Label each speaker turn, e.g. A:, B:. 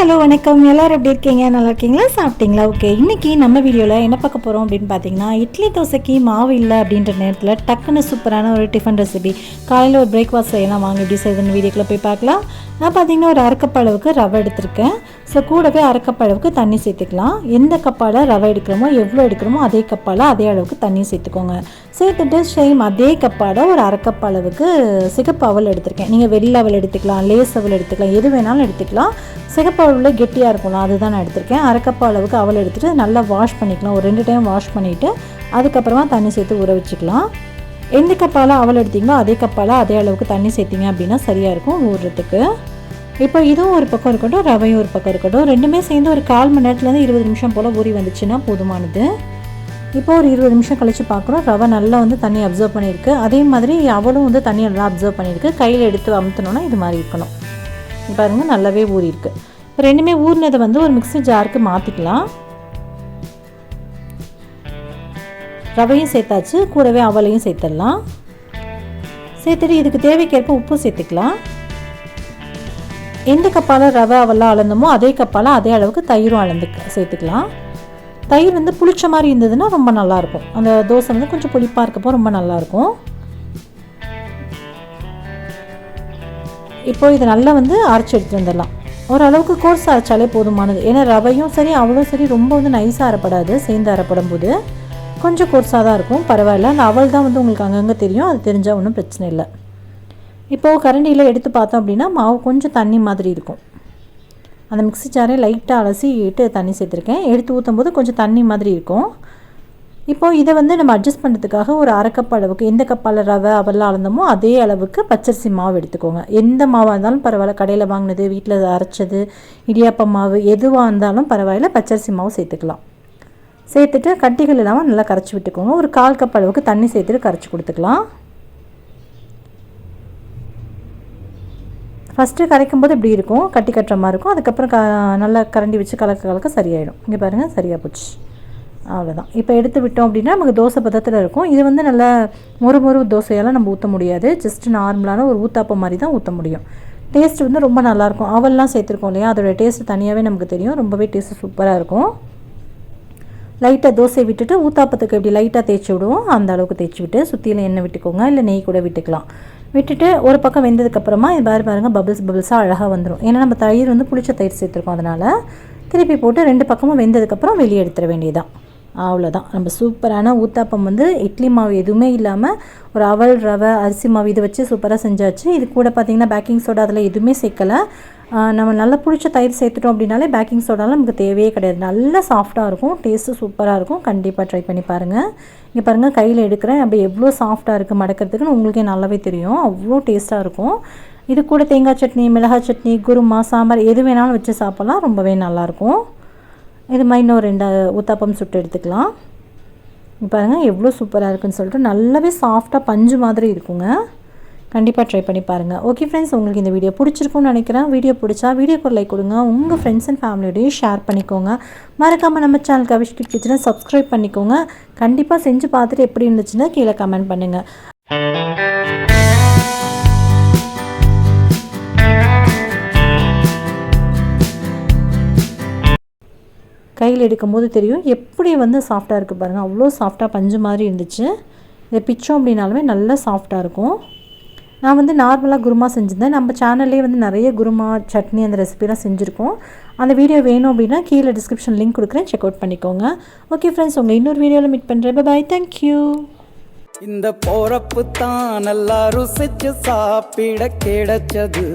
A: Hello வணக்கம். எல்லோரும் எப்படி இருக்கீங்க? நல்லா இருக்கீங்களா? சாப்பிட்டீங்களா? ஓகே, இன்றைக்கி நம்ம வீடியோவில் என்ன பார்க்க போகிறோம் அப்படின்னு பார்த்தீங்கன்னா, இட்லி தோசைக்கு மாவு இல்லை அப்படின்ற நேரத்தில் டக்குன்னு சூப்பரான ஒரு டிஃபன் ரெசிபி. காலையில் ஒரு பிரேக்ஃபாஸ்ட் செய்யலாம், வாங்க எப்படி செய்யுதுன்னு வீடியோக்குள்ளே போய் பார்க்கலாம். நான் பார்த்தீங்கன்னா ஒரு அரை கப் அளவுக்கு ரவை எடுத்திருக்கேன். ஸோ கூடவே அரை கப் அளவுக்கு தண்ணி சேர்த்துக்கலாம். எந்த கப்பால் ரவை எடுக்கிறோமோ எவ்வளோ எடுக்கிறோமோ அதே கப்பால் அதே அளவுக்கு தண்ணி சேர்த்துக்கோங்க. சேர்த்துட்டு சேம் அதே கப்பால் ஒரு அரை கப் அளவுக்கு சிகப்பு அவல் எடுத்திருக்கேன். நீங்கள் வெள்ளை அவல் எடுத்துக்கலாம், லேஸ் அவல் எடுத்துக்கலாம், எது வேணாலும் எடுத்துக்கலாம். சிகப்பு அவலில் கெட்டியாக இருக்கும்ல, அதுதான் நான் எடுத்திருக்கேன். அரை கப் அளவுக்கு அவல் எடுத்துகிட்டு நல்லா வாஷ் பண்ணிக்கலாம். ஒரு 2 டைம் வாஷ் பண்ணிவிட்டு அதுக்கப்புறமா தண்ணி சேர்த்து ஊற வச்சுக்கலாம். எந்த கப்பால் அவல் எடுத்திங்களோ அதே கப்பால் அதே அளவுக்கு தண்ணி சேர்த்திங்க அப்படின்னா சரியாக இருக்கும் ஊறுறதுக்கு. இப்போ இதுவும் ஒரு பக்கம் இருக்கட்டும், ரவையும் ஒரு பக்கம் இருக்கட்டும். ரெண்டுமே சேர்ந்து ஒரு 1/4 மணி நேரத்துலேருந்து 20 நிமிஷம் போல் ஊறி வந்துச்சுன்னா போதுமானது. இப்போ ஒரு 20 நிமிஷம் கழித்து பார்க்குறோம், ரவை நல்லா வந்து தண்ணி அப்சர்வ் பண்ணியிருக்கு. அதே மாதிரி அவளும் வந்து தண்ணி நல்லா அப்சர்வ் பண்ணியிருக்கு. கையில் எடுத்து அமுத்தினோன்னா இது மாதிரி இருக்கணும். பாருங்கள், நல்லாவே ஊறிருக்கு. ரெண்டுமே ஊறினதை வந்து ஒரு மிக்ஸி ஜாருக்கு மாற்றிக்கலாம். ரவையும் சேர்த்தாச்சு, கூடவே அவளையும் சேர்த்துடலாம். சேர்த்துட்டு இதுக்கு தேவைக்கேற்ப உப்பு சேர்த்துக்கலாம். எந்த கப்பால் ரவை அவெல்லாம் அளந்தமோ அதே கப்பால் அதே அளவுக்கு தயிரும் அளந்து சேர்த்துக்கலாம். தயிர் வந்து புளிச்ச மாதிரி இருந்ததுன்னா ரொம்ப நல்லாயிருக்கும். அந்த தோசை வந்து கொஞ்சம் புளிப்பாக இருக்கப்போ ரொம்ப நல்லாயிருக்கும். இப்போ இதை நல்லா வந்து அரைச்சி எடுத்துகிட்டு வந்துடலாம். ஓரளவுக்கு கோர்ஸ் அரைச்சாலே போதுமானது. ஏன்னா ரவையும் சரி அவளும் சரி ரொம்ப வந்து நைஸாக அரைப்படாது. சேர்ந்து அரைப்படும் போது கொஞ்சம் கோர்ஸாக தான் இருக்கும், பரவாயில்ல. அந்த அவள் தான் வந்து உங்களுக்கு அங்கங்கே தெரியும், அது தெரிஞ்சால் ஒன்றும் பிரச்சனை இல்லை. இப்போது கரண்டியில் எடுத்து பார்த்தோம் அப்படின்னா மாவு கொஞ்சம் தண்ணி மாதிரி இருக்கும். அந்த மிக்ஸி ஜாரை லைட்டாக அலசிட்டு தண்ணி சேர்த்துருக்கேன். எடுத்து ஊற்றும் போது கொஞ்சம் தண்ணி மாதிரி இருக்கும். இப்போது இதை வந்து நம்ம அட்ஜஸ்ட் பண்ணுறதுக்காக ஒரு அரை கப் அளவுக்கு எந்த கப்பால் ரவை அவெல்லாம் அளந்தமோ அதே அளவுக்கு பச்சரிசி மாவு எடுத்துக்கோங்க. எந்த மாவாக இருந்தாலும் பரவாயில்ல, கடையில் வாங்கினது, வீட்டில் அரைச்சது, இடியாப்பம் மாவு எதுவாக இருந்தாலும் பரவாயில்ல, பச்சரிசி மாவு சேர்த்துக்கலாம். சேர்த்துட்டு கட்டிகள் இல்லாமல் நல்லா கரைச்சி விட்டுக்கோங்க. ஒரு 1/4 கப் அளவுக்கு தண்ணி சேர்த்துட்டு கரைச்சி கொடுத்துக்கலாம். ஃபஸ்ட்டு கரைக்கும் போது இப்படி இருக்கும், கட்டி கட்டுற மாதிரி இருக்கும். அதுக்கப்புறம் நல்லா கரண்டி வச்சு கலக்க சரியாயிடும். இங்கே பாருங்கள், சரியாக போச்சு. அவ்வளோதான். இப்போ எடுத்து விட்டோம் அப்படின்னா நமக்கு தோசை பதத்தில் இருக்கும். இது வந்து நல்லா மொறு தோசையெல்லாம் நம்ம ஊற்ற முடியாது. ஜஸ்ட் நார்மலான ஒரு ஊத்தாப்பம் மாதிரி தான் ஊற்ற முடியும். டேஸ்ட் வந்து ரொம்ப நல்லாயிருக்கும். அவல்லாம் சேர்த்துருக்கோம் இல்லையா, அதோடய டேஸ்ட்டு தனியாகவே நமக்கு தெரியும். ரொம்பவே டேஸ்ட்டு சூப்பராக இருக்கும். லைட்டாக தோசை விட்டுட்டு ஊத்தாப்பத்துக்கு எப்படி லைட்டாக தேய்ச்சி விடுவோம் அந்த அளவுக்கு தேய்ச்சி விட்டு சுற்றியில் எண்ணெய் விட்டுக்கோங்க, இல்லை நெய் கூட விட்டுக்கலாம். விட்டுட்டு ஒரு பக்கம் வெந்ததுக்கப்புறமா இது பாருங்கள் பபிள்ஸாக அழகாக வந்துடும். ஏன்னா நம்ம தயிர் வந்து புளிச்ச தயிர் சேர்த்துருக்கோம். அதனால் திருப்பி போட்டு 2 பக்கமும் வெந்ததுக்கப்புறம் வெளியே எடுத்துட வேண்டியதான். அவ்வளோதான். நம்ம சூப்பரான ஊத்தாப்பம் வந்து இட்லி மாவு எதுவுமே இல்லாமல் ஒரு அவல் ரவை அரிசி மாவு இதை வச்சு சூப்பராக செஞ்சாச்சு. இது கூட பார்த்திங்கன்னா பேக்கிங் சோடா அதில் எதுவுமே சேர்க்கலை. நம்ம நல்லா புளிச்ச தயிர் சேர்த்துட்டோம் அப்படின்னாலே பேக்கிங் சோடாலாம் நமக்கு தேவையே கிடையாது. நல்லா சாஃப்டாக இருக்கும், டேஸ்ட்டு சூப்பராக இருக்கும். கண்டிப்பாக ட்ரை பண்ணி பாருங்கள். இங்கே பாருங்கள், கையில் எடுக்கிறேன், அப்படி எவ்வளோ சாஃப்டாக இருக்குது மடக்கிறதுக்குன்னு உங்களுக்கே நல்லாவே தெரியும். அவ்வளோ டேஸ்ட்டாக இருக்கும். இது கூட தேங்காய் சட்னி, மிளகாய் சட்னி, குருமா, சாம்பார் எது வேணாலும் வச்சு சாப்பிட்லாம். ரொம்பவே நல்லாயிருக்கும். இது மாதிரி இன்னும் 2 ஊத்தாப்பம் சுட்டு எடுத்துக்கலாம். பாருங்கள் எவ்வளோ சூப்பராக இருக்குன்னு சொல்லிட்டு நல்லாவே சாஃப்டாக பஞ்சு மாதிரி இருக்குங்க. கண்டிப்பாக ட்ரை பண்ணி பாருங்கள். ஓகே ஃப்ரெண்ட்ஸ், உங்களுக்கு இந்த வீடியோ பிடிச்சிருக்கும்னு நினைக்கிறேன். வீடியோ பிடிச்சா வீடியோக்கு ஒரு லைக் கொடுங்க. உங்கள் ஃப்ரெண்ட்ஸ் அண்ட் ஃபேமிலியோடையும் ஷேர் பண்ணிக்கோங்க. மறக்காமல் நம்ம சேனலுக்கு அவிஷ் கிச்சனை சப்ஸ்கிரைப் பண்ணிக்கோங்க. கண்டிப்பாக செஞ்சு பார்த்துட்டு எப்படி இருந்துச்சுன்னா கீழே கமெண்ட் பண்ணுங்கள். கையில் எடுக்கும்போது தெரியும் எப்படி வந்து சாஃப்டாக இருக்குது பாருங்கள். அவ்வளோ சாஃப்டாக பஞ்சு மாதிரி இருந்துச்சு. இதை பிச்சோம் அப்படின்னாலுமே நல்லா சாஃப்டாக இருக்கும். நான் வந்து நார்மலாக குருமா செஞ்சுருந்தேன். நம்ம சேனல்லே வந்து நிறைய குருமா சட்னி அந்த ரெசிபிலாம் செஞ்சுருக்கோம். அந்த வீடியோ வேணும் அப்படின்னா கீழே டிஸ்கிரிப்ஷன் லிங்க் கொடுக்குறேன், செக் அவுட் பண்ணிக்கோங்க. ஓகே ஃப்ரெண்ட்ஸ், உங்களை இன்னொரு வீடியோவில் மீட் பண்ணுறேன். பாய், தேங்க்யூ.
B: இந்த போறப்பு தான் நல்லா ருசிச்சு சாப்பிட கிடைச்சது.